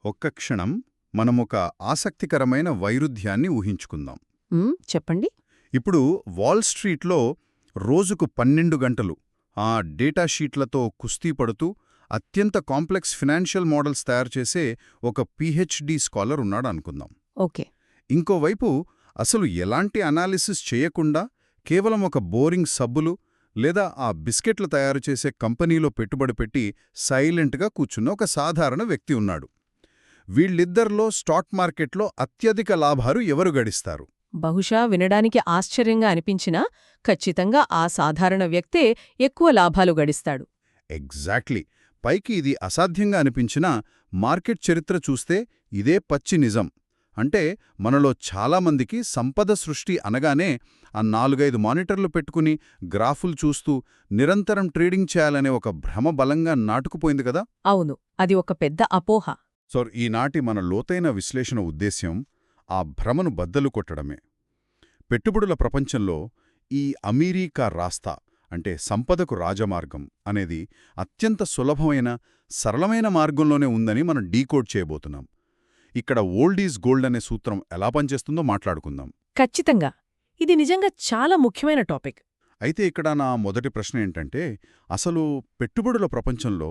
ఒక్క క్షణం మనమొక ఆసక్తికరమైన వైరుధ్యాన్ని ఊహించుకుందాం. చెప్పండి. ఇప్పుడు వాల్ స్ట్రీట్లో రోజుకు 12 గంటలు ఆ డేటా షీట్లతో కుస్తీ పడుతూ అత్యంత కాంప్లెక్స్ ఫినాన్షియల్ మోడల్స్ తయారుచేసే ఒక పీహెచ్డీ స్కాలర్ ఉన్నాడు అనుకుందాం. ఓకే. ఇంకోవైపు అసలు ఎలాంటి అనాలిసిస్ చేయకుండా కేవలం ఒక బోరింగ్ సబ్బులు లేదా ఆ బిస్కెట్లు తయారుచేసే కంపెనీలో పెట్టుబడి పెట్టి సైలెంట్గా కూర్చున్న ఒక సాధారణ వ్యక్తి ఉన్నాడు. వీళ్ళిద్దరిలో స్టాక్ మార్కెట్లో అత్యధిక లాభాలు ఎవరు గడిస్తారు? బహుశా వినడానికి ఆశ్చర్యంగా అనిపించినా ఖచ్చితంగా ఆ సాధారణ వ్యక్తే ఎక్కువ లాభాలు గడిస్తాడు. ఎగ్జాక్ట్లీ. పైకి ఇది అసాధ్యంగా అనిపించినా మార్కెట్ చరిత్ర చూస్తే ఇదే పచ్చి నిజం. అంటే మనలో చాలామందికి సంపద సృష్టి అనగానే ఆ 4-5 మానిటర్లు పెట్టుకుని గ్రాఫులు చూస్తూ నిరంతరం ట్రేడింగ్ చేయాలనే ఒక భ్రమ బలంగా నాటుకుపోయింది కదా. అవును, అది ఒక పెద్ద అపోహ. సో ఈనాటి మన లోతైన విశ్లేషణ ఉద్దేశ్యం ఆ భ్రమను బద్దలు కొట్టడమే. పెట్టుబడుల ప్రపంచంలో ఈ అమీరీ రాస్తా అంటే సంపదకు రాజమార్గం అనేది అత్యంత సులభమైన సరళమైన మార్గంలోనే ఉందని మనం డీకోడ్ చేయబోతున్నాం. ఇక్కడ ఓల్డ్ ఈజ్ గోల్డ్ అనే సూత్రం ఎలా పనిచేస్తుందో మాట్లాడుకుందాం. ఖచ్చితంగా. ఇది నిజంగా చాలా ముఖ్యమైన టాపిక్. అయితే ఇక్కడ నా మొదటి ప్రశ్న ఏంటంటే, అసలు పెట్టుబడుల ప్రపంచంలో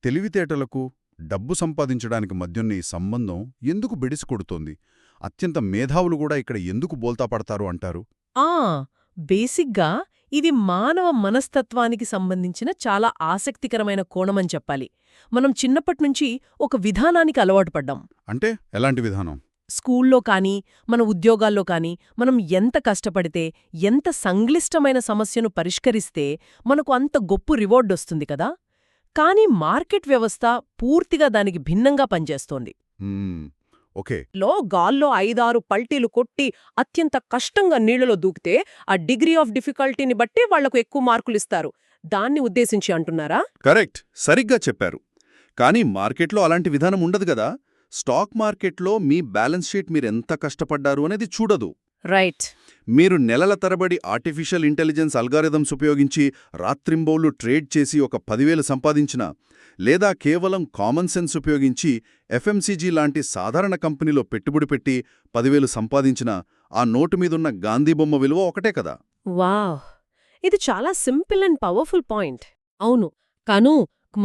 తెలివితేటలకు డబ్బు సంపాదించడానికి మధ్యున్న ఈ సంబంధం ఎందుకు బెడిసికొడుతోంది? అత్యంత మేధావులు కూడా ఇక్కడ ఎందుకు బోల్తా పడతారు అంటారు? బేసిక్గా ఇది మానవ మనస్తత్వానికి సంబంధించిన చాలా ఆసక్తికరమైన కోణమని చెప్పాలి. మనం చిన్నప్పట్నుంచి ఒక విధానానికి అలవాటు పడ్డాం. అంటే ఎలాంటి విధానం? స్కూల్లో కానీ మన ఉద్యోగాల్లో కానీ మనం ఎంత కష్టపడితే, ఎంత సంక్లిష్టమైన సమస్యను పరిష్కరిస్తే మనకు అంత గొప్ప రివార్డొస్తుంది కదా. కానీ మార్కెట్ వ్యవస్థ పూర్తిగా దానికి భిన్నంగా పనిచేస్తోంది. ఓకే. గాల్లో 5-6 పల్టీలు కొట్టి అత్యంత కష్టంగా నీళ్లలో దూకితే ఆ డిగ్రీ ఆఫ్ డిఫికల్టీని బట్టి వాళ్లకు ఎక్కువ మార్కులిస్తారు. దాన్ని ఉద్దేశించి అంటున్నారా? కరెక్ట్, సరిగ్గా చెప్పారు. కానీ మార్కెట్లో అలాంటి విధానం ఉండదు గదా. స్టాక్ మార్కెట్లో మీ బ్యాలెన్స్ షీట్ మీరెంత కష్టపడ్డారు అనేది చూడదు. రైట్. మీరు నెలల తరబడి ఆర్టిఫిషియల్ ఇంటెలిజెన్స్ అల్గారిథమ్స్ ఉపయోగించి రాత్రింబౌళ్లు ట్రేడ్ చేసి ఒక 10,000 సంపాదించినా, లేదా కేవలం కామన్ సెన్స్ ఉపయోగించి ఎఫ్ఎంసీజీ లాంటి సాధారణ కంపెనీలో పెట్టుబడి పెట్టి 10,000 సంపాదించినా ఆ నోటు మీదున్న గాంధీ బొమ్మ విలువ ఒకటే కదా. వావ్, ఇది చాలా సింపుల్ అండ్ పవర్ఫుల్ పాయింట్. అవును, కాను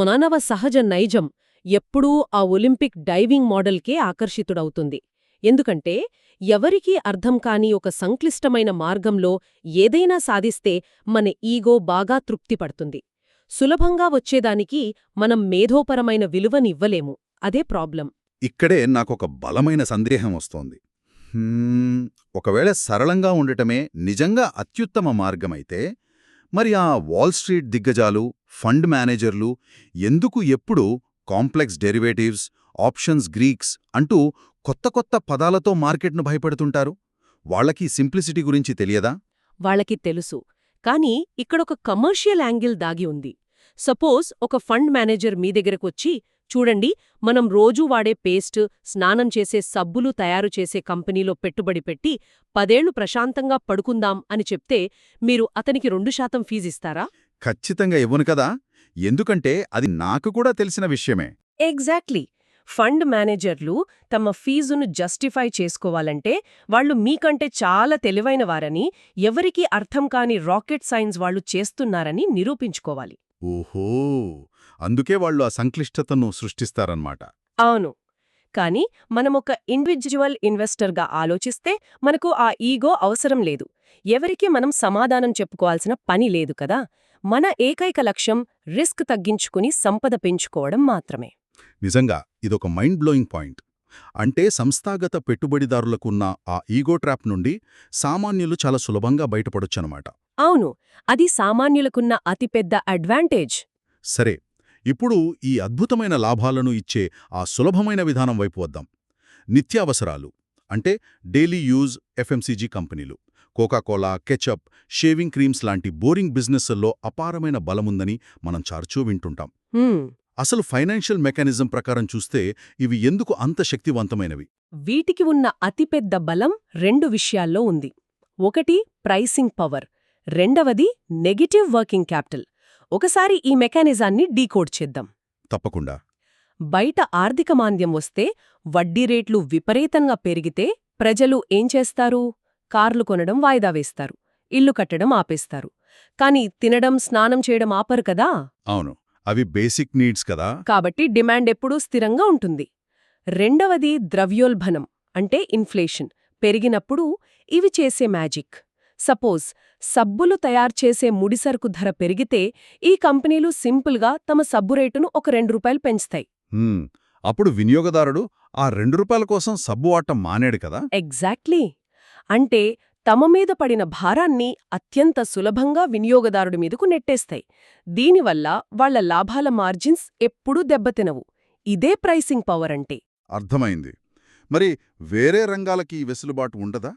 మానవ సహజ నైజం ఎప్పుడూ ఆ ఒలింపిక్ డైవింగ్ మోడల్కే ఆకర్షితుడవుతుంది. ఎందుకంటే ఎవరికీ అర్థం కాని ఒక సంక్లిష్టమైన మార్గంలో ఏదైనా సాధిస్తే మన ఈగో బాగా తృప్తిపడుతుంది. సులభంగా వచ్చేదానికి మనం మేధోపరమైన విలువనివ్వలేము. అదే ప్రాబ్లం. ఇక్కడే నాకొక బలమైన సందేహం వస్తోంది. ఒకవేళ సరళంగా ఉండటమే నిజంగా అత్యుత్తమ మార్గమైతే మరి ఆ వాల్ స్ట్రీట్ దిగ్గజాలు, ఫండ్ మేనేజర్లు ఎందుకు ఎప్పుడూ కాంప్లెక్స్ డెరివేటివ్స్, ఆప్షన్స్, గ్రీక్స్ అంటూ కొత్త కొత్త పదాలతో మార్కెట్ను భయపెడుతుంటారు? వాళ్లకి సింప్లిసిటీ గురించి తెలియదా? వాళ్లకి తెలుసు, కానీ ఇక్కడొక కమర్షియల్ యాంగిల్ దాగి ఉంది. సపోజ్ ఒక ఫండ్ మేనేజర్ మీ దగ్గరకొచ్చి, చూడండి, మనం రోజూ వాడే పేస్ట్, స్నానం చేసే సబ్బులు తయారు చేసే కంపెనీలో పెట్టుబడి పెట్టి 10 ఏళ్లు ప్రశాంతంగా పడుకుందాం అని చెప్తే మీరు అతనికి 2% ఫీజిస్తారా? ఖచ్చితంగా ఇవ్వను కదా. ఎందుకంటే అది నాకు కూడా తెలిసిన విషయమే. ఎగ్జాక్ట్లీ. ఫండ్ మేనేజర్లు తమ ఫీజును జస్టిఫై చేసుకోవాలంటే వాళ్లు మీకంటే చాలా తెలివైనవారని, ఎవరికీ అర్థం కాని రాకెట్ సైన్స్ వాళ్లు చేస్తున్నారని నిరూపించుకోవాలి. ఓహో, అందుకే వాళ్ళు ఆ సంక్లిష్టతను సృష్టిస్తారన్నమాట. అవును. కానీ మనమొక ఇండివిడ్యువల్ ఇన్వెస్టర్గా ఆలోచిస్తే మనకు ఆ ఈగో అవసరం లేదు. ఎవరికీ మనం సమాధానం చెప్పుకోవాల్సిన పని లేదు కదా. మన ఏకైక లక్ష్యం రిస్క్ తగ్గించుకుని సంపద పెంచుకోవడం మాత్రమే. నిజంగా ఇదొక మైండ్ బ్లోయింగ్ పాయింట్. అంటే సంస్థాగత పెట్టుబడిదారులకున్న ఆ ఈగో ట్రాప్ నుండి సామాన్యులు చాలా సులభంగా బయటపడొచ్చనమాట. అవును, అది సామాన్యులకున్న అతిపెద్ద అడ్వాంటేజ్. సరే, ఇప్పుడు ఈ అద్భుతమైన లాభాలను ఇచ్చే ఆ సులభమైన విధానం వైపు వద్దాం. నిత్యావసరాలు అంటే డైలీ యూజ్ ఎఫ్ఎంసీజీ కంపెనీలు, కోకాకోలా, కెచప్, షేవింగ్ క్రీమ్స్ లాంటి బోరింగ్ బిజినెస్ల్లో అపారమైన బలముందని మనం చార్చూ వింటుంటాం. అసలు ఫైనాన్షియల్ మెకానిజం ప్రకారం చూస్తే ఇవి ఎందుకు అంత శక్తివంతమైనవి? వీటికి ఉన్న అతిపెద్ద బలం 2 విషయాల్లో ఉంది. ఒకటి ప్రైసింగ్ పవర్, రెండవది నెగటివ్ వర్కింగ్ క్యాపిటల్. ఒకసారి ఈ మెకానిజాన్ని డీకోడ్ చేద్దాం. తప్పకుండా. బయట ఆర్థిక మాంద్యం వస్తే, వడ్డీ రేట్లు విపరీతంగా పెరిగితే ప్రజలు ఏం చేస్తారు? కార్లు కొనడం వాయిదా వేస్తారు, ఇల్లు కట్టడం ఆపేస్తారు. కాని తినడం, స్నానం చేయడం ఆపరు కదా. అవును, అవి బేసిక్ నీడ్స్ కదా. కాబట్టి డిమాండ్ ఎప్పుడూ స్థిరంగా ఉంటుంది. రెండవది ద్రవ్యోల్బణం అంటే ఇన్ఫ్లేషన్ పెరిగినప్పుడు ఇవి చేసే మ్యాజిక్. సపోజ్ సబ్బులు తయారుచేసే ముడిసరుకు ధర పెరిగితే ఈ కంపెనీలు సింపుల్గా తమ సబ్బు రేటును ఒక ₹2 పెంచుతాయి. అప్పుడు వినియోగదారుడు ఆ ₹2 కోసం సబ్బు వాడటం మానేడు కదా. ఎగ్జాక్ట్లీ. అంటే తమ మీద పడిన భారాన్ని అత్యంత సులభంగా వినియోగదారుడి మీదకు నెట్టేస్తాయి. దీనివల్ల వాళ్ల లాభాల మార్జిన్స్ ఎప్పుడూ దెబ్బతినవు. ఇదే ప్రైసింగ్ పవర్ అంటే. అర్థమైంది. మరి వేరే రంగాలకి ఈ వెసులుబాటు ఉండదా?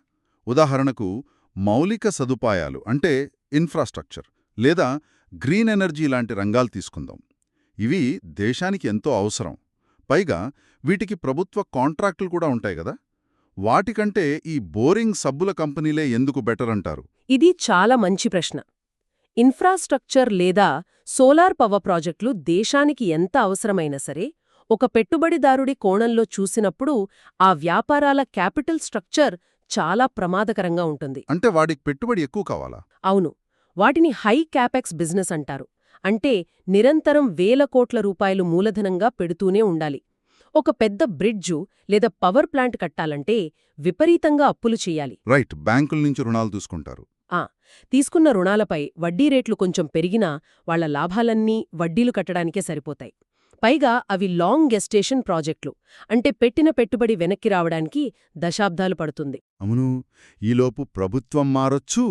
ఉదాహరణకు మౌలిక సదుపాయాలు అంటే ఇన్ఫ్రాస్ట్రక్చర్ లేదా గ్రీన్ ఎనర్జీ లాంటి రంగాలు తీసుకుందాం. ఇవి దేశానికి ఎంతో అవసరం. పైగా వీటికి ప్రభుత్వ కాంట్రాక్టులు కూడా ఉంటాయి కదా. వాటికంటే ఈ బోరింగ్ సబ్బుల కంపెనీలే ఎందుకు బెటర్ అంటారు? ఇది చాలా మంచి ప్రశ్న. ఇన్ఫ్రాస్ట్రక్చర్ లేదా సోలార్ పవర్ ప్రాజెక్టులు దేశానికి ఎంత అవసరమైనా సరే, ఒక పెట్టుబడిదారుడి కోణంలో చూసినప్పుడు ఆ వ్యాపారాల క్యాపిటల్ స్ట్రక్చర్ చాలా ప్రమాదకరంగా ఉంటుంది. అంటే వాడికి పెట్టుబడి ఎక్కువ కావాలా? అవును, వాటిని హై క్యాపెక్స్ బిజినెస్ అంటారు. అంటే నిరంతరం వేల కోట్ల రూపాయలు మూలధనంగా పెడుతూనే ఉండాలి. ఒక పెద్ద బ్రిడ్జు లేదా పవర్ ప్లాంట్ కట్టాలంటే విపరీతంగా అప్పులు చెయ్యాలి. రైట్, బ్యాంకుల నుంచి రుణాలు తీసుకుంటారు. తీసుకున్న రుణాలపై వడ్డీ రేట్లు కొంచెం పెరిగినా వాళ్ల లాభాలన్నీ వడ్డీలు కట్టడానికే సరిపోతాయి. పైగా అవి లాంగ్ గెస్టేషన్ ప్రాజెక్టులు. అంటే పెట్టిన పెట్టుబడి వెనక్కి రావడానికి దశాబ్దాలు పడుతుంది. అవును, ఈలోపు ప్రభుత్వం మారొచ్చు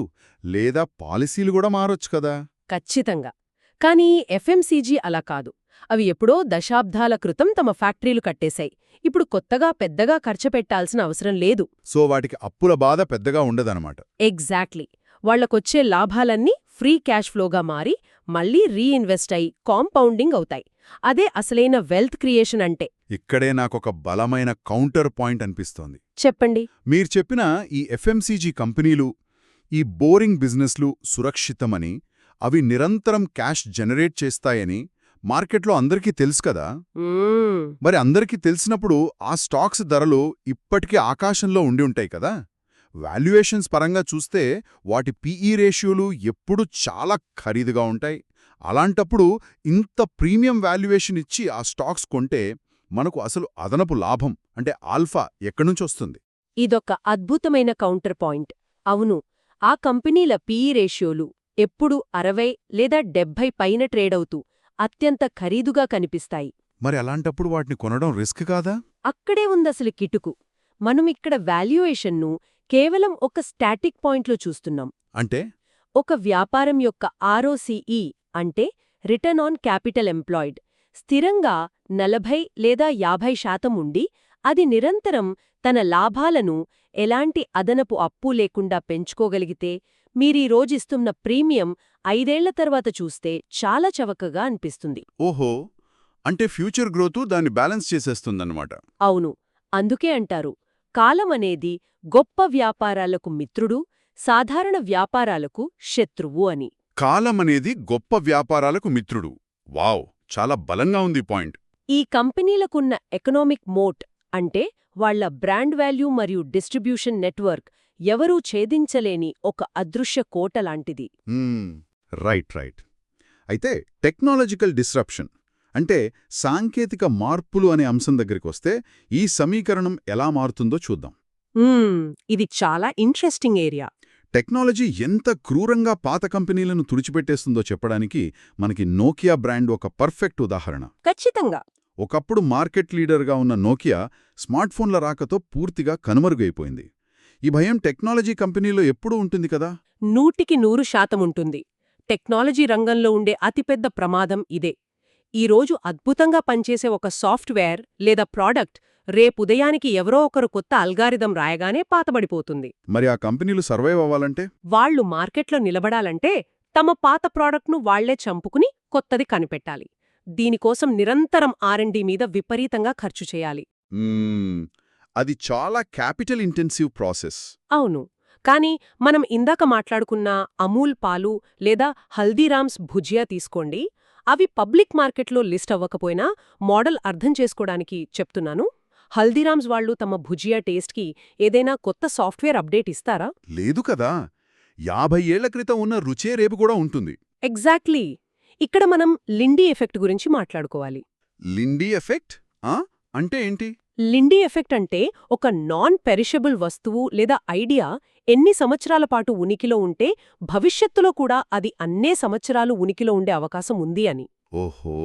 లేదా పాలసీలు కూడా మారొచ్చు కదా. ఖచ్చితంగా. కానీ ఎఫ్ఎంసీజీ అలా కాదు. అవి ఎప్పుడో దశాబ్దాల క్రితం తమ ఫ్యాక్టరీలు కట్టేశాయి. ఇప్పుడు కొత్తగా పెద్దగా ఖర్చు పెట్టాల్సిన అవసరం లేదు. సో వాటికి అప్పుల బాధ పెద్దగా ఉండదన్నమాట. ఎగ్జాక్ట్లీ. వాళ్లకొచ్చే లాభాలన్నీ ఫ్రీ క్యాష్ ఫ్లోగా మారి మళ్లీ రీఇన్వెస్ట్ అయి కాంపౌండింగ్ అవుతాయి. అదే అసలైన వెల్త్ క్రియేషన్ అంటే. ఇక్కడే నాకొక బలమైన కౌంటర్ పాయింట్ అనిపిస్తోంది. చెప్పండి. మీరు చెప్పిన ఈ ఎఫ్ఎంసీజీ కంపెనీలు, ఈ బోరింగ్ బిజినెస్లు సురక్షితమని, అవి నిరంతరం క్యాష్ జనరేట్ చేస్తాయని మార్కెట్లో అందరికీ తెలుసు కదా. మరి అందరికీ తెలిసినప్పుడు ఆ స్టాక్స్ ధరలు ఇప్పటికీ ఆకాశంలో ఉండి ఉంటాయి కదా. వాల్యుయేషన్స్ పరంగా చూస్తే వాటి పీఈ రేషియోలు ఎప్పుడూ చాలా ఖరీదుగా ఉంటాయి. అలాంటప్పుడు ఇంత ప్రీమియం వాల్యుయేషన్ ఇచ్చి ఆ స్టాక్స్ కొంటే మనకు అసలు అదనపు లాభం అంటే ఆల్ఫా ఎక్కడ్నుంచొస్తుంది? ఇదొక అద్భుతమైన కౌంటర్ పాయింట్. అవును, ఆ కంపెనీల పీఈ రేషియోలు ఎప్పుడూ 60 లేదా 70 పైన ట్రేడవుతూ అత్యంత ఖరీదుగా కనిపిస్తాయి. మరి అలాంటప్పుడు వాటిని కొనడం రిస్క్ కాదా? అక్కడే ఉందసలు కిటుకు. మనమిక్కడ వాల్యుయేషన్ను కేవలం ఒక స్టాటిక్ పాయింట్లో చూస్తున్నాం. అంటే ఒక వ్యాపారం యొక్క ఆర్ఓసీఈ అంటే రిటర్న్ ఆన్ క్యాపిటల్ ఎంప్లాయిడ్ స్థిరంగా 40 లేదా 50% ఉండి అది నిరంతరం తన లాభాలను ఎలాంటి అదనపు అప్పు లేకుండా పెంచుకోగలిగితే మీరీ రోజిస్తున్న ప్రీమియం 5 ఏళ్ల తర్వాత చూస్తే చాలా చవకగా అనిపిస్తుంది. ఓహో, అంటే ఫ్యూచర్ గ్రోతు దాన్ని బ్యాలెన్స్ చేసేస్తుందన్నమాట. అవును, అందుకే అంటారు కాలం అనేది గొప్ప వ్యాపారాలకు మిత్రుడు, సాధారణ వ్యాపారాలకు శత్రువు అని. కాలం అనేది గొప్ప వ్యాపారాలకు మిత్రుడు. వావ్, చాలా బలంగా ఉంది పాయింట్. ఈ కంపెనీలకున్న ఎకనామిక్ మోట్ అంటే వాళ్ల బ్రాండ్ వాల్యూ మరియు డిస్ట్రిబ్యూషన్ నెట్వర్క్ ఎవరూ ఛేదించలేని ఒక అదృశ్య కోట లాంటిది. రైట్. అయితే టెక్నాలజికల్ డిస్రప్షన్ అంటే సాంకేతిక మార్పులు అనే అంశం దగ్గరికొస్తే ఈ సమీకరణం ఎలా మారుతుందో చూద్దాం. ఇది చాలా ఇంట్రెస్టింగ్ ఏరియా. టెక్నాలజీ ఎంత క్రూరంగా పాత కంపెనీలను తుడిచిపెట్టేస్తుందో చెప్పడానికి మనకి నోకియా బ్రాండ్ ఒక పర్ఫెక్ట్ ఉదాహరణ. ఖచ్చితంగా. ఒకప్పుడు మార్కెట్ లీడర్గా ఉన్న నోకియా స్మార్ట్ఫోన్ల రాకతో పూర్తిగా కనుమరుగైపోయింది. ఈ భయం టెక్నాలజీ కంపెనీలో ఎప్పుడూ ఉంటుంది కదా. 100% ఉంటుంది. టెక్నాలజీ రంగంలో ఉండే అతిపెద్ద ప్రమాదం ఇదే. ఈరోజు అద్భుతంగా పనిచేసే ఒక సాఫ్ట్వేర్ లేదా ప్రాడక్ట్ రేపుదయానికి ఎవరో ఒకరు కొత్త అల్గారిథం రాయగానే పాతబడిపోతుంది. మరి ఆ కంపెనీలు సర్వైవ్ అవ్వాలంటే, వాళ్లు మార్కెట్లో నిలబడాలంటే తమ పాత ప్రాడక్ట్ను వాళ్లే చంపుకుని కొత్తది కనిపెట్టాలి. దీనికోసం నిరంతరం R&D మీద విపరీతంగా ఖర్చు చేయాలి. అది చాలా క్యాపిటల్ ఇంటెన్సివ్ ప్రాసెస్. అవును, కానీ మనం ఇందాక మాట్లాడుకున్న అమూల్ పాలు లేదా హల్దీరామ్స్ భుజియా తీసుకోండి. అవి పబ్లిక్ మార్కెట్లో లిస్ట్ అవ్వకపోయినా మోడల్ అర్థం చేసుకోవడానికి చెప్తున్నాను. హల్దీరామ్స్ వాళ్ళు తమ భుజియా టేస్ట్కి ఏదైనా కొత్త సాఫ్ట్వేర్ అప్డేట్ ఇస్తారా? లేదు కదా. 50 ఏళ్ల క్రితం ఉన్న రుచే రేపు కూడా ఉంటుంది. ఎగ్జాక్ట్లీ. ఇక్కడ మనం లిండీ ఎఫెక్ట్ గురించి మాట్లాడుకోవాలి. లిండీ ఎఫెక్ట్ అంటే ఏంటి? లిండీ ఎఫెక్ట్ అంటే ఒక నాన్ పెరిషబుల్ వస్తువు లేదా ఐడియా ఎన్ని సంవత్సరాల పాటు ఉనికిలో ఉంటే భవిష్యత్తులో కూడా అది అన్నే సంవత్సరాలు ఉనికిలో ఉండే అవకాశం ఉంది అని. ఓహో.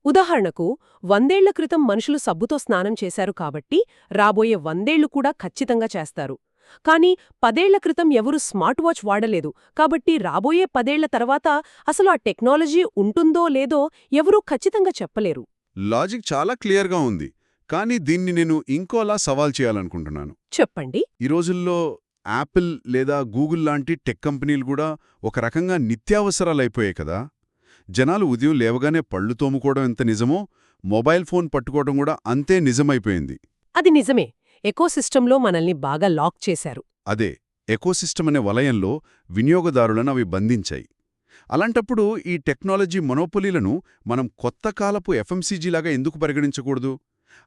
ఉదాహరణకు 100 ఏళ్ల క్రితం మనుషులు సబ్బుతో స్నానం చేశారు కాబట్టి రాబోయే 100 ఏళ్లు కూడా ఖచ్చితంగా చేస్తారు. కానీ 10 ఏళ్ల క్రితం ఎవరూ స్మార్ట్ వాచ్ వాడలేదు కాబట్టి రాబోయే 10 ఏళ్ల తర్వాత అసలు ఆ టెక్నాలజీ ఉంటుందో లేదో ఎవరూ ఖచ్చితంగా చెప్పలేరు. లాజిక్ చాలా క్లియర్గా ఉంది. కానీ దీన్ని నేను ఇంకోలా సవాల్ చేయాలనుకుంటున్నాను. చెప్పండి. ఈ రోజుల్లో యాపిల్ లేదా గూగుల్ లాంటి టెక్ కంపెనీలు కూడా ఒక రకంగా నిత్యావసరాలైపోయాయి కదా. జనాలు ఉదయం లేవగానే పళ్ళు తోముకోవడం ఎంత నిజమో, మొబైల్ ఫోన్ పట్టుకోవడం కూడా అంతే నిజమైపోయింది. అది నిజమే. ఎకోసిస్టంలో మనల్ని బాగా లాక్ చేశారు. అదే ఎకోసిస్టమ్ అనే వలయంలో వినియోగదారులను అవి బంధించాయి. అలాంటప్పుడు ఈ టెక్నాలజీ మొనోపొలీలను మనం కొత్త కాలపు ఎఫ్ఎంసీజీలాగా ఎందుకు పరిగణించకూడదు?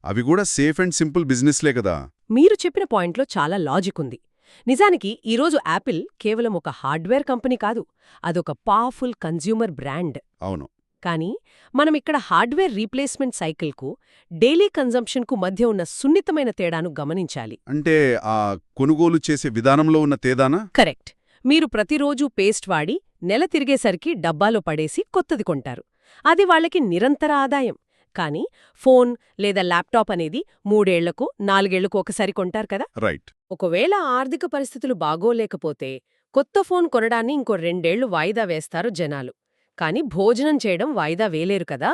అవి కూడా సేఫ్ అండ్ సింపుల్ బిజినెస్లే కదా. మీరు చెప్పిన పాయింట్లో చాలా లాజిక్ ఉంది. నిజానికి ఈరోజు యాపిల్ కేవలం ఒక హార్డ్వేర్ కంపెనీ కాదు, అదొక పవర్ఫుల్ కన్జ్యూమర్ బ్రాండ్. అవును. కానీ మనమిక్కడ హార్డ్వేర్ రీప్లేస్మెంట్ సైకిల్కు, డైలీ కన్జంప్షన్కు మధ్య ఉన్న సున్నితమైన తేడాను గమనించాలి. అంటే ఆ కొనుగోలు చేసే విధానంలో ఉన్న తేడానా? కరెక్ట్. మీరు ప్రతిరోజూ పేస్ట్ వాడి నెల తిరిగేసరికి డబ్బాలో పడేసి కొత్తది కొంటారు. అది వాళ్ళకి నిరంతర ఆదాయం. కానీ ఫోన్ లేదా ల్యాప్టాప్ అనేది 3 ఏళ్లకు 4 ఏళ్లకు ఒకసారి కొంటారు కదా. రైట్. ఒకవేళ ఆర్థిక పరిస్థితులు బాగోలేకపోతే కొత్త ఫోన్ కొనడాన్ని ఇంకో 2 ఏళ్లు వాయిదా వేస్తారు జనాలు. కాని భోజనం చేయడం వాయిదా వేలేరు కదా.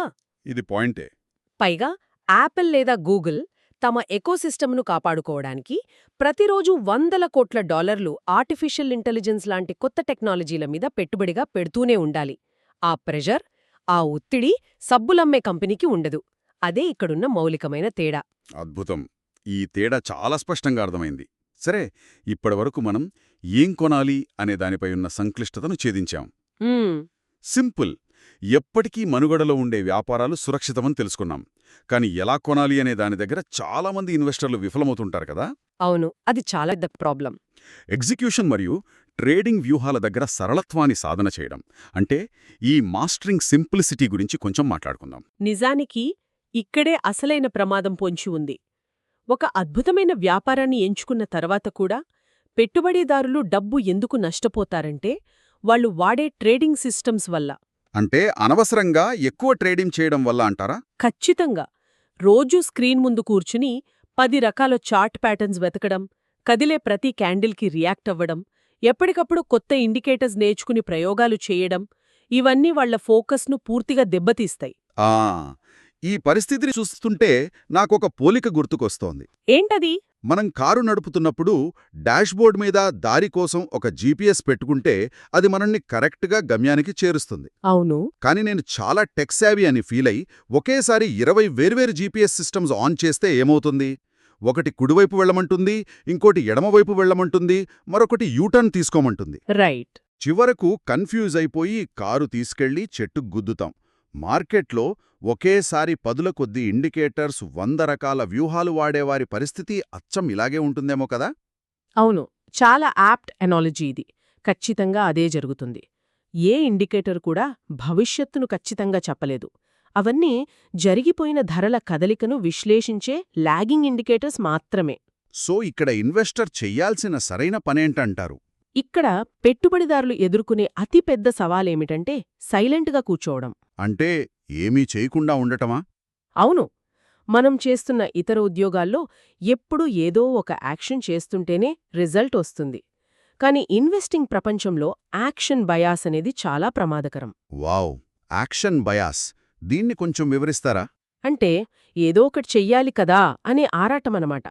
ఇది పాయింటే. పైగా యాపిల్ లేదా గూగుల్ తమ ఎకోసిస్టమ్ను కాపాడుకోవడానికి ప్రతిరోజు $100 కోట్ల ఆర్టిఫిషియల్ ఇంటెలిజెన్స్ లాంటి కొత్త టెక్నాలజీల మీద పెట్టుబడిగా పెడుతూనే ఉండాలి. ఆ ప్రెషర్, ఆ ఒత్తిడి సబ్బులమ్మే కంపెనీకి ఉండదు. అదే ఇక్కడున్న మౌలికమైన తేడా. అద్భుతం. ఈ తేడా చాలా స్పష్టంగా అర్థమైంది. సరే, ఇప్పటివరకు మనం ఏం కొనాలి అనే దానిపై ఉన్న సంక్లిష్టతను ఛేదించాం. సింపుల్, ఎప్పటికీ మనుగడలో ఉండే వ్యాపారాలు సురక్షితమని తెలుసుకున్నాం. కాని ఎలా కొనాలి అనే దాని దగ్గర చాలామంది ఇన్వెస్టర్లు విఫలమవుతుంటారు కదా. అవును, అది చాలా పెద్ద ప్రాబ్లం. ఎగ్జిక్యూషన్ మరియు ట్రేడింగ్ వ్యూహాల దగ్గర సరళత్వాన్ని సాధన చేయడం, అంటే ఈ మాస్టరింగ్ సింప్లిసిటీ గురించి కొంచెం మాట్లాడుకుందాం. నిజానికి ఇక్కడే అసలైన ప్రమాదం పొంచి ఉంది. ఒక అద్భుతమైన వ్యాపారాన్ని ఎంచుకున్న తర్వాత కూడా పెట్టుబడిదారులు డబ్బు ఎందుకు నష్టపోతారంటే వాళ్ళు వాడే ట్రేడింగ్ సిస్టమ్స్ వల్ల. అంటే అనవసరంగా ఎక్కువ ట్రేడింగ్ చేయడం వల్ల అంటారా? ఖచ్చితంగా. రోజూ స్క్రీన్ ముందు కూర్చుని 10 రకాల చార్ట్ ప్యాటర్న్స్ వెతకడం, కదిలే ప్రతి క్యాండిల్కి రియాక్ట్ అవ్వడం, ఎప్పటికప్పుడు కొత్త ఇండికేటర్స్ నేర్చుకుని ప్రయోగాలు చేయడం, ఇవన్నీ వాళ్ల ఫోకస్ను పూర్తిగా దెబ్బతీస్తాయి. ఈ పరిస్థితిని చూస్తుంటే నాకొక పోలిక గుర్తుకొస్తోంది. ఏంటది? మనం కారు నడుపుతున్నప్పుడు డాష్బోర్డ్ మీద దారి కోసం ఒక జీపీఎస్ పెట్టుకుంటే అది మనల్ని కరెక్ట్గా గమ్యానికి చేరుస్తుంది. అవును. కానీ నేను చాలా టెక్ సేవీ అని ఫీల్ అయి ఒకేసారి 20 వేర్వేరు జీపీఎస్ సిస్టమ్స్ ఆన్ చేస్తే ఏమవుతుంది? ఒకటి కుడివైపు వెళ్లమంటుంది, ఇంకోటి ఎడమవైపు వెళ్లమంటుంది, మరొకటి యూటర్న్ తీసుకోమంటుంది. రైట్. చివరకు కన్ఫ్యూజ్ అయిపోయి కారు తీసుకెళ్లి చెట్టుకు గుద్దుతాం. మార్కెట్లో ఒకేసారి 10 కొద్ది ఇండికేటర్స్, 100 రకాల వ్యూహాలు వాడేవారి పరిస్థితి అచ్చం ఇలాగే ఉంటుందేమో కదా. అవును, చాలా యాప్ట్ ఎనాలజీ ఇది. ఖచ్చితంగా అదే జరుగుతుంది. ఏ ఇండికేటర్ కూడా భవిష్యత్తును ఖచ్చితంగా చెప్పలేదు. అవన్నీ జరిగిపోయిన ధరల కదలికను విశ్లేషించే లాగింగ్ ఇండికేటర్స్ మాత్రమే. సో ఇక్కడ ఇన్వెస్టర్ చెయ్యాల్సిన సరైన పనేంటంటారు? ఇక్కడ పెట్టుబడిదారులు ఎదుర్కొనే అతిపెద్ద సవాలేమిటంటే సైలెంట్గా కూర్చోవడం. అంటే ఏమీ చేయకుండా ఉండటమా? అవును. మనం చేస్తున్న ఇతర ఉద్యోగాల్లో ఎప్పుడూ ఏదో ఒక యాక్షన్ చేస్తుంటేనే రిజల్ట్ వస్తుంది. కాని ఇన్వెస్టింగ్ ప్రపంచంలో యాక్షన్ బయాస్ అనేది చాలా ప్రమాదకరం. Wow, action bias. దీన్ని కొంచెం వివరిస్తారా? అంటే ఏదో ఒకటి చెయ్యాలి కదా అనే ఆరాటమనమాట.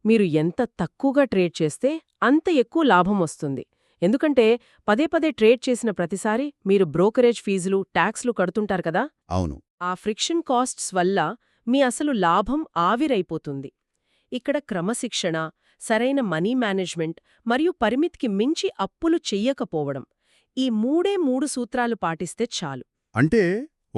మీరు ఎంత తక్కువగా ట్రేడ్ చేస్తే అంత ఎక్కువ లాభం వస్తుంది. ఎందుకంటే పదే పదే ట్రేడ్ చేసిన ప్రతిసారి మీరు బ్రోకరేజ్ ఫీజులు, ట్యాక్స్లు కడుతుంటారు కదా. అవును. ఆ ఫ్రిక్షన్ కాస్ట్స్ వల్ల మీ అసలు లాభం ఆవిరైపోతుంది. ఇక్కడ క్రమశిక్షణ, సరైన మనీ మేనేజ్మెంట్ మరియు పరిమితికి మించి అప్పులు చెయ్యకపోవడం, ఈ 3 సూత్రాలు పాటిస్తే చాలు. అంటే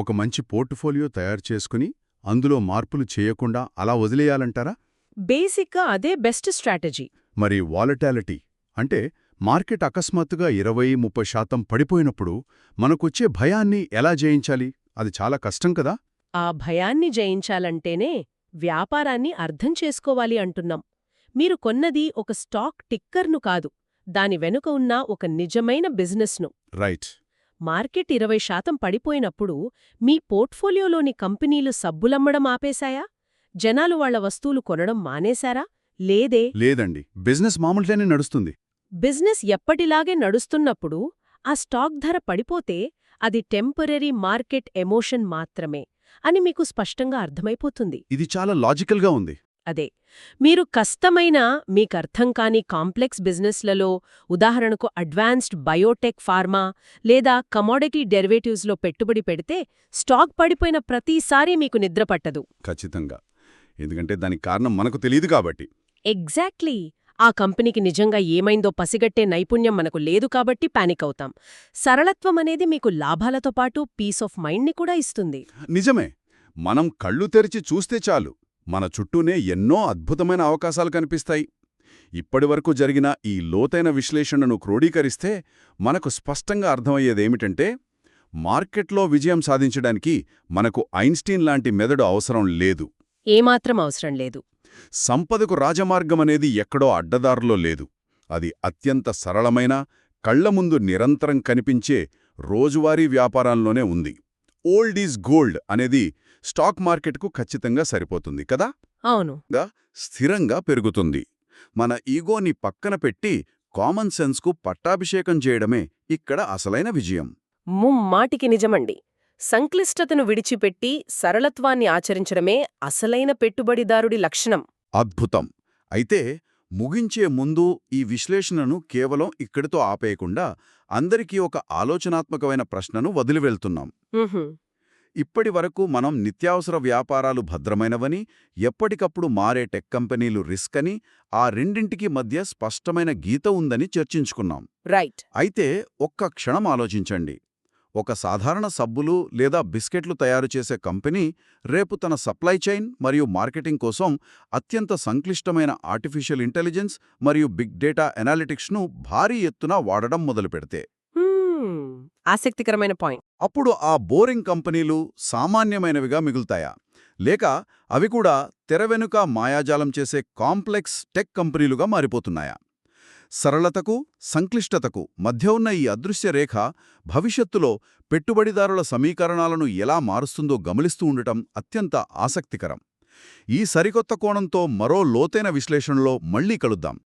ఒక మంచి పోర్ట్ఫోలియో తయారు చేసుకుని అందులో మార్పులు చేయకుండా అలా వదిలేయాలంటారా? బేసిక్గా అదే బెస్ట్ స్ట్రాటజీ. మరి వాలటాలిటీ అంటే మార్కెట్ అకస్మాత్తుగా 20–30% పడిపోయినప్పుడు మనకొచ్చే భయాన్ని ఎలా జయించాలి? అది చాలా కష్టం కదా. ఆ భయాన్ని జయించాలంటేనే వ్యాపారాన్ని అర్థం చేసుకోవాలి అంటున్నాం. మీరు కొన్నది ఒక స్టాక్ టిక్కర్ను కాదు, దాని వెనుక ఉన్న ఒక నిజమైన బిజినెస్ను. రైట్. మార్కెట్ 20% పడిపోయినప్పుడు మీ పోర్ట్ఫోలియోలోని కంపెనీలు సబ్బులమ్మడం ఆపేశాయా? జనాలు వాళ్ల వస్తువులు కొనడం మానేశారా? లేదే. లేదండి, బిజినెస్ మామూలుగానే నడుస్తుంది. బిజినెస్ ఎప్పటిలాగే నడుస్తున్నప్పుడు ఆ స్టాక్ ధర పడిపోతే అది టెంపరరీ మార్కెట్ ఎమోషన్ మాత్రమే అని మీకు స్పష్టంగా అర్థమైపోతుంది. ఇది చాలా లాజికల్గా ఉంది. అదే, మీరు కష్టమైన మీకర్థం కాని కాంప్లెక్స్ బిజినెస్లలో, ఉదాహరణకు అడ్వాన్స్డ్ బయోటెక్, ఫార్మా లేదా కమోడిటీ డెరివేటివ్స్లో పెట్టుబడి పెడితే స్టాక్ పడిపోయిన ప్రతిసారీ మీకు నిద్రపట్టదు. ఖచ్చితంగా. ఎందుకంటే దానికి కారణం మనకు తెలియదు కాబట్టి. ఎగ్జాక్ట్లీ. ఆ కంపెనీకి నిజంగా ఏమైందో పసిగట్టే నైపుణ్యం మనకు లేదు కాబట్టి పానిక్ అవుతాం. సరళత్వం అనేది మీకు లాభాలతో పాటు పీస్ ఆఫ్ మైండ్ని కూడా ఇస్తుంది. నిజమే. మనం కళ్ళు తెరిచి చూస్తే చాలు, మన చుట్టూనే ఎన్నో అద్భుతమైన అవకాశాలు కనిపిస్తాయి. ఇప్పటివరకు జరిగిన ఈ లోతైన విశ్లేషణను క్రోడీకరిస్తే మనకు స్పష్టంగా అర్థమయ్యేదేమిటంటే, మార్కెట్లో విజయం సాధించడానికి మనకు ఐన్స్టీన్ లాంటి మెదడు అవసరం లేదు. ఏమాత్రం అవసరం లేదు. సంపదకు రాజమార్గమనేది ఎక్కడో అడ్డదారులో లేదు. అది అత్యంత సరళమైన, కళ్ల ముందు నిరంతరం కనిపించే రోజువారీ వ్యాపారాల్లోనే ఉంది. ఓల్డ్ ఈజ్ గోల్డ్ అనేది స్టాక్ మార్కెట్కు ఖచ్చితంగా సరిపోతుంది కదా. అవును. స్థిరంగా పెరుగుతుంది. మన ఈగోని పక్కన పెట్టి కామన్ సెన్స్కు పట్టాభిషేకం చేయడమే ఇక్కడ అసలైన విజయం. ముమ్మాటికి నిజమండి. సంక్లిష్టతను విడిచిపెట్టి సరళత్వాన్ని ఆచరించడమే అసలైన పెట్టుబడిదారుడి లక్షణం. అద్భుతం. అయితే ముగించే ముందు ఈ విశ్లేషణను కేవలం ఇక్కడితో ఆపేయకుండా అందరికీ ఒక ఆలోచనాత్మకమైన ప్రశ్నను వదిలివెళ్తున్నాం. ఇప్పటివరకు మనం నిత్యావసర వ్యాపారాలు భద్రమైనవని, ఎప్పటికప్పుడు మారే టెక్ కంపెనీలు రిస్క్ అని, ఆ రెండింటికి మధ్య స్పష్టమైన గీత ఉందని చర్చించుకున్నాం. రైట్. అయితే ఒక్క క్షణం ఆలోచించండి. ఒక సాధారణ సబ్బులు లేదా బిస్కెట్లు తయారు చేసే కంపెనీ రేపు తన సప్లై చైన్ మరియు మార్కెటింగ్ కోసం అత్యంత సంక్లిష్టమైన ఆర్టిఫిషియల్ ఇంటెలిజెన్స్ మరియు బిగ్ డేటా ఎనాలిటిక్స్ను భారీ ఎత్తున వాడడం మొదలుపెడితే, ఆసక్తికరమైన పాయింట్. అప్పుడు ఆ బోరింగ్ కంపెనీలు సామాన్యమైనవిగా మిగులుతాయా? లేక అవి కూడా తెరవెనుక మాయాజాలం చేసే కాంప్లెక్స్ టెక్ కంపెనీలుగా మారిపోతున్నాయా? సరళతకు, సంక్లిష్టతకు మధ్య ఉన్న ఈ అదృశ్య రేఖ భవిష్యత్తులో పెట్టుబడిదారుల సమీకరణాలను ఎలా మారుస్తుందో గమనిస్తూ ఉండటం అత్యంత ఆసక్తికరం. ఈ సరికొత్త కోణంతో మరో లోతైన విశ్లేషణలో మళ్లీ కలుద్దాం.